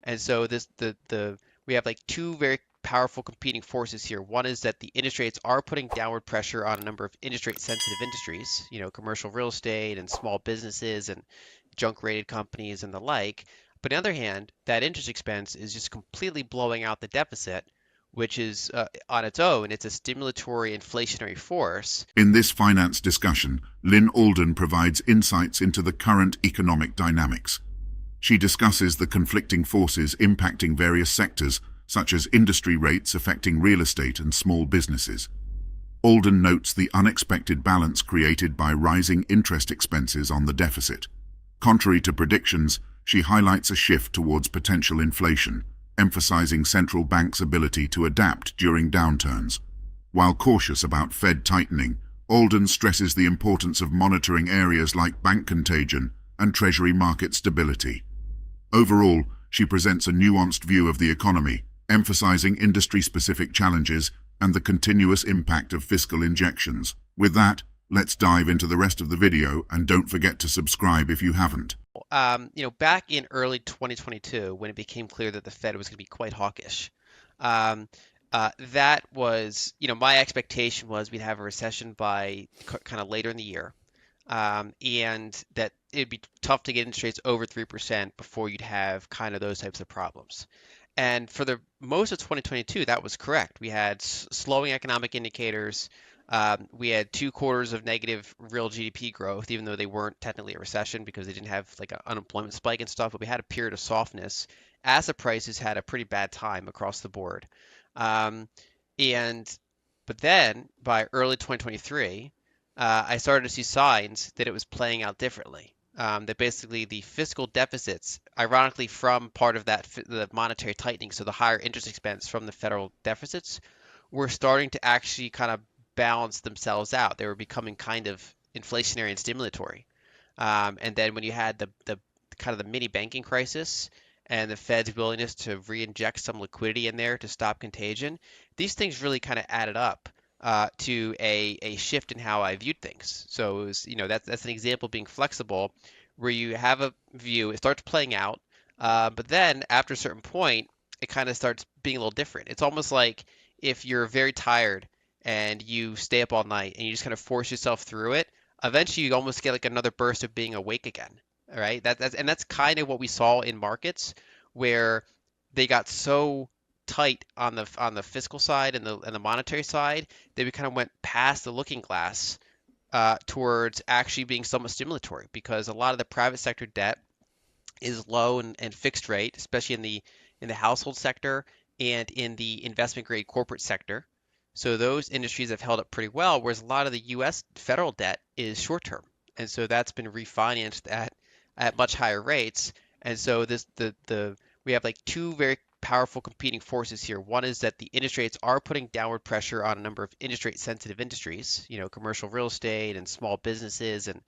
And so we have like two very powerful competing forces here. One is that the interest rates are putting downward pressure on a number of interest rate sensitive industries, commercial real estate and small businesses and junk rated companies and the like. But on the other hand, that interest expense is just completely blowing out the deficit, which is on its own, it's a stimulatory inflationary force. In this finance discussion, Lyn Alden provides insights into the current economic dynamics. She discusses the conflicting forces impacting various sectors, such as industry rates affecting real estate and small businesses. Alden notes the unexpected balance created by rising interest expenses on the deficit. Contrary to predictions, she highlights a shift towards potential inflation, emphasizing central banks' ability to adapt during downturns. While cautious about Fed tightening, Alden stresses the importance of monitoring areas like bank contagion and treasury market stability. Overall, she presents a nuanced view of the economy, emphasizing industry-specific challenges and the continuous impact of fiscal injections. With that, let's dive into the rest of the video, and don't forget to subscribe if you haven't. Back in early 2022, when it became clear that the Fed was going to be quite hawkish, um, that was, my expectation was we'd have a recession by kind of later in the year, and that it'd be tough to get interest rates over 3% before you'd have kind of those types of problems. And for the most of 2022, that was correct. We had slowing economic indicators. We had 2 quarters of negative real GDP growth, even though they weren't technically a recession because they didn't have like an unemployment spike and stuff. But we had a period of softness. Asset prices had a pretty bad time across the board. Um, and but then by early 2023, I started to see signs that it was playing out differently. That basically the fiscal deficits, ironically from part of the monetary tightening, so the higher interest expense from the federal deficits, were starting to actually kind of balance themselves out. They were becoming kind of inflationary and stimulatory. And then when you had the kind of the mini banking crisis and the Fed's willingness to re-inject some liquidity in there to stop contagion, these things really kind of added up to a shift in how I viewed things. So it was, that's an example of being flexible, where you have a view, it starts playing out, but then after a certain point, it kind of starts being a little different. It's almost like if you're very tired and you stay up all night and you just kind of force yourself through it, eventually you almost get like another burst of being awake again. All right, that's kind of what we saw in markets where they got so tight on the fiscal side and the monetary side that we kind of went past the looking glass towards actually being somewhat stimulatory, because a lot of the private sector debt is low and fixed rate, especially in the household sector and in the investment grade corporate sector. So those industries have held up pretty well, whereas a lot of the U.S. federal debt is short term, and so that's been refinanced at much higher rates. And so we have like two very powerful competing forces here. One is that the interest rates are putting downward pressure on a number of interest rate sensitive industries, commercial real estate and small businesses and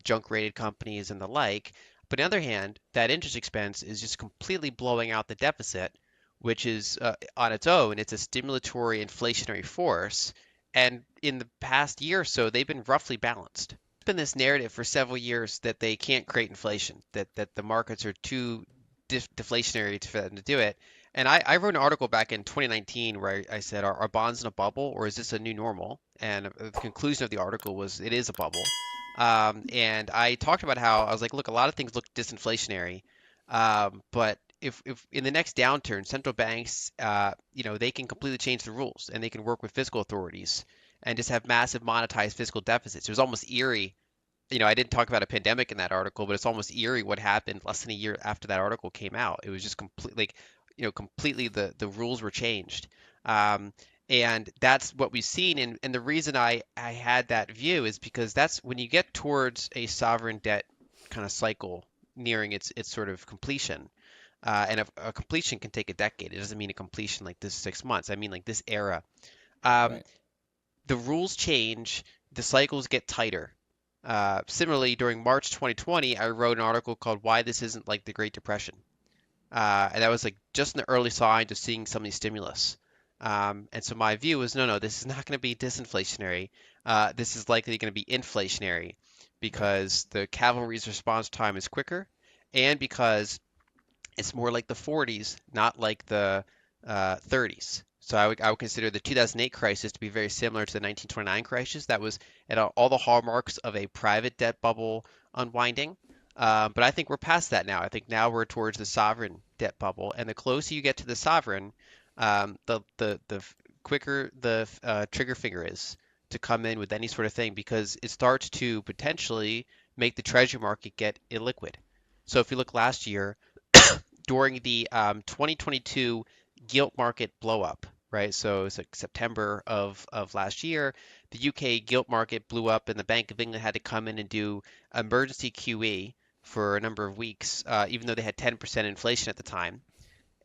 junk rated companies and the like. But on the other hand, that interest expense is just completely blowing out the deficit, which is on its own, it's a stimulatory inflationary force. And in the past year or so, they've been roughly balanced. There's been this narrative for several years that they can't create inflation, that the markets are too deflationary for them to do it. And I wrote an article back in 2019 where I said, are bonds in a bubble, or is this a new normal? And the conclusion of the article was it is a bubble. And I talked about how I was like, look, a lot of things look disinflationary, but if in the next downturn, central banks, they can completely change the rules and they can work with fiscal authorities and just have massive monetized fiscal deficits. It was almost eerie. I didn't talk about a pandemic in that article, but it's almost eerie what happened less than a year after that article came out. It was just completely, completely the rules were changed. And that's what we've seen. And the reason I had that view is because that's when you get towards a sovereign debt kind of cycle nearing its sort of completion. And a completion can take a decade. It doesn't mean a completion like this 6 months. I mean like this era. Um, Right. the rules change, the cycles get tighter. Similarly, during March 2020, I wrote an article called "Why This Isn't Like the Great Depression," and that was like just in the early signs of seeing some of these stimulus. And so my view was, no, this is not going to be disinflationary. This is likely going to be inflationary Right. because the cavalry's response time is quicker, and because It's more like the 40s, not like the 30s. So I would consider the 2008 crisis to be very similar to the 1929 crisis. That was at all the hallmarks of a private debt bubble unwinding. But I think we're past that now. I think now we're towards the sovereign debt bubble, and the closer you get to the sovereign, the quicker the trigger finger is to come in with any sort of thing because it starts to potentially make the treasury market get illiquid. So if you look last year, during the 2022 gilt market blow up, right? So it's like September of last year, the UK gilt market blew up, and the Bank of England had to come in and do emergency QE for a number of weeks, even though they had 10% inflation at the time.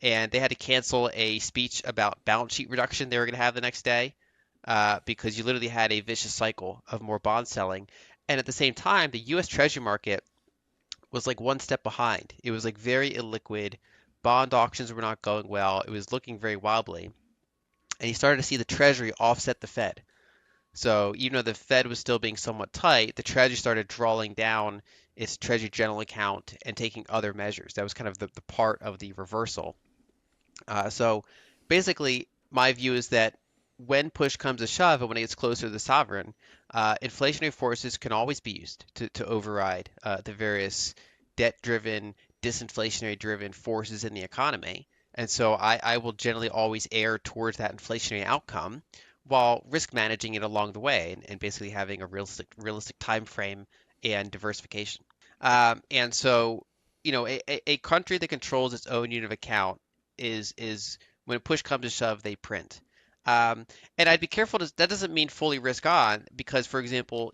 And they had to cancel a speech about balance sheet reduction they were going to have the next day because you literally had a vicious cycle of more bond selling. And at the same time, the US Treasury market was like one step behind. It was like very illiquid. Bond auctions were not going well. It was looking very wobbly. And you started to see the Treasury offset the Fed. So even though the Fed was still being somewhat tight, the Treasury started drawing down its Treasury general account and taking other measures. That was kind of the part of the reversal. So basically, my view is that when push comes to shove and when it gets closer to the sovereign, inflationary forces can always be used to override the various debt-driven, disinflationary-driven forces in the economy. And so I will generally always err towards that inflationary outcome while risk managing it along the way and basically having a realistic time frame and diversification. And so, a country that controls its own unit of account is when push comes to shove, they print. And I'd be careful that doesn't mean fully risk on because, for example,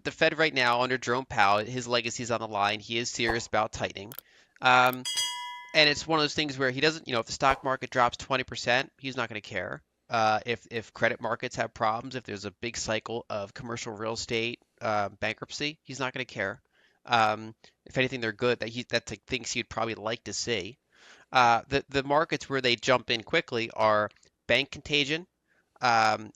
the Fed right now under Jerome Powell, his legacy is on the line. He is serious about tightening. Um, and it's one of those things where he doesn't, if the stock market drops 20%, he's not going to care. If credit markets have problems, if there's a big cycle of commercial real estate bankruptcy, he's not going to care. If anything, they're good. That's like things he'd probably like to see. The markets where they jump in quickly are bank contagion,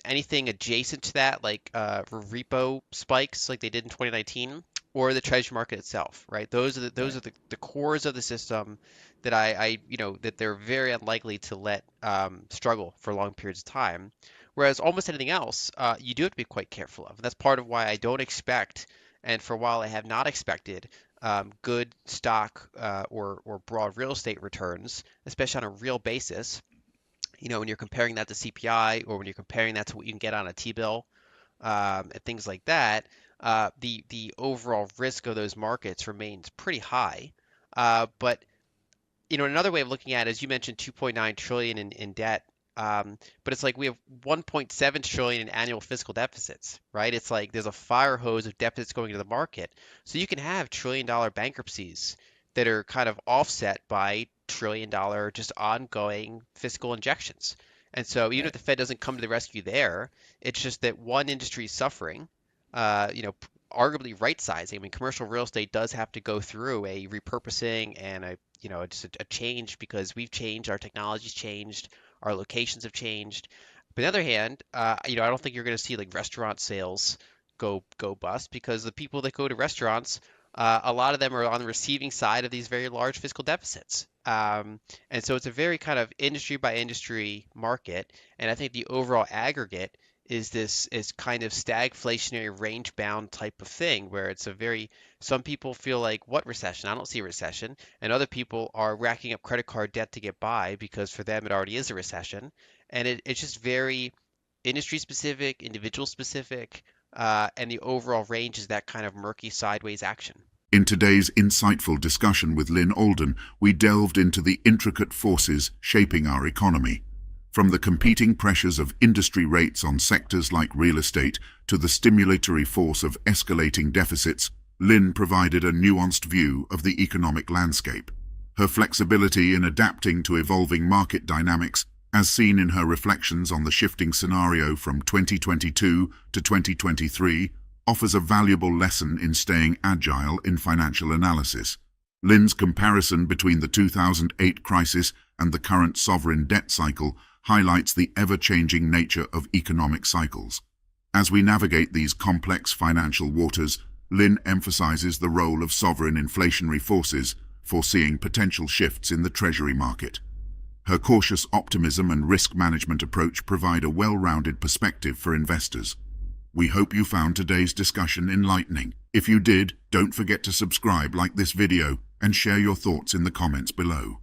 anything adjacent to that, like repo spikes, like they did in 2019, or the treasury market itself, right? Those are the cores of the system that that they're very unlikely to let struggle for long periods of time. Whereas almost anything else, you do have to be quite careful of. And that's part of why I don't expect, and for a while I have not expected, good stock or broad real estate returns, especially on a real basis. When you're comparing that to CPI or when you're comparing that to what you can get on a T-bill and things like that, the overall risk of those markets remains pretty high. But another way of looking at it is you mentioned 2.9 trillion in debt. But it's like we have 1.7 trillion in annual fiscal deficits, right? It's like there's a fire hose of deficits going into the market. So you can have trillion-dollar bankruptcies that are kind of offset by trillion-dollar just ongoing fiscal injections. And so even if Right. the Fed doesn't come to the rescue there, it's just that one industry is suffering, you know, arguably right sizing. I mean, commercial real estate does have to go through a repurposing and just a change because we've changed, our technology's changed, our locations have changed. But on the other hand, I don't think you're going to see like restaurant sales go bust because the people that go to restaurants, a lot of them are on the receiving side of these very large fiscal deficits. And so it's a very kind of industry by industry market. And I think the overall aggregate is this is kind of stagflationary range bound type of thing where it's a very some people feel like what recession? I don't see a recession. And other people are racking up credit card debt to get by because for them it already is a recession. And it's just very industry specific, individual specific, and the overall range is that kind of murky sideways action. In today's insightful discussion with Lyn Alden, we delved into the intricate forces shaping our economy. From the competing pressures of industry rates on sectors like real estate to the stimulatory force of escalating deficits, Lyn provided a nuanced view of the economic landscape. Her flexibility in adapting to evolving market dynamics, as seen in her reflections on the shifting scenario from 2022 to 2023, offers a valuable lesson in staying agile in financial analysis. Lyn's comparison between the 2008 crisis and the current sovereign debt cycle highlights the ever-changing nature of economic cycles. As we navigate these complex financial waters, Lyn emphasizes the role of sovereign inflationary forces, foreseeing potential shifts in the Treasury market. Her cautious optimism and risk management approach provide a well-rounded perspective for investors. We hope you found today's discussion enlightening. If you did, don't forget to subscribe, like this video, and share your thoughts in the comments below.